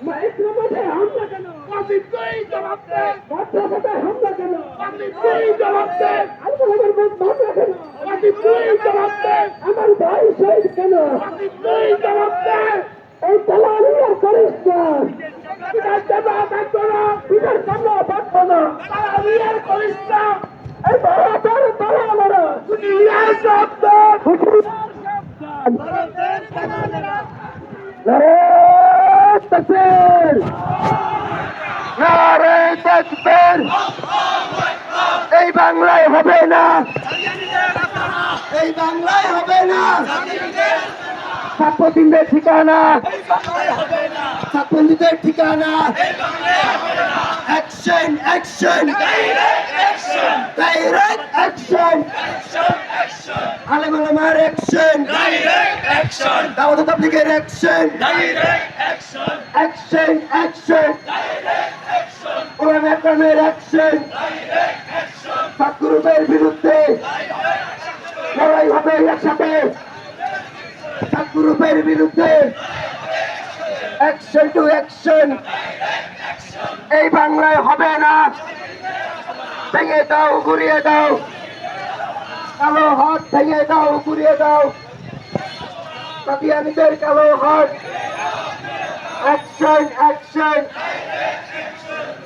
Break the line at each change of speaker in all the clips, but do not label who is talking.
মাইক্রোবাসে হামলা কেন? মাদ্রাসাতে হামলা কেন? আলমাদের হামলা কেন? আমার ভাই শহীদ কেন? এই দালালিয়া করিস না। বিচার সামনে থাকবো না। এই ভারতের দালালেরা হুঁশিয়ার সাবধান। নারে তাকবীর, নারে তাকবীর। এই বাংলায় হবে না, এই বাংলায় হবে না। ছাত্রদের ঠিকানা, ছাত্রদের ঠিকানা। Action, action, direct action. আলেম ওলামার অ্যাকশন, দাওয়াত তাবলীগের অ্যাকশন, অ্যাকশন, অ্যাকশন। ওলামা একরামের অ্যাকশন। ছাত্রদের বিরুদ্ধে লড়াই হবে একসাথে। ছাত্রদের বিরুদ্ধে অ্যাকশন টু অ্যাকশন। এই বাংলায় হবে না। ভেঙে দাও, ঘুরিয়ে দাও, কালো হাত ভেঙে দাও, ঘুরিয়ে দাও। কাদিয়ানীদের কালো হাত। Action, action.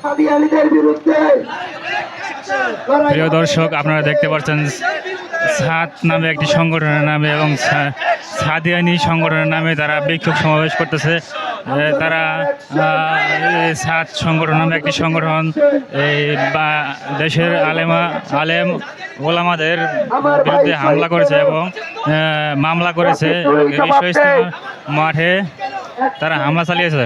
কাদিয়ানীদের বিরুদ্ধে।
প্রিয় দর্শক, আপনারা দেখতে পাচ্ছেন ছাদ নামে একটি সংগঠনের নামে এবং সাদিয়ানি সংগঠনের নামে তারা বিক্ষোভ সমাবেশ করতেছে। তারা ছাদ সংগঠন নামে একটি সংগঠন এই দেশের আলেম ওলামাদের বিরুদ্ধে হামলা করেছে এবং মামলা করেছে। বিশ্ব ইজতেমা মাঠে তারা হামলা চালিয়েছে।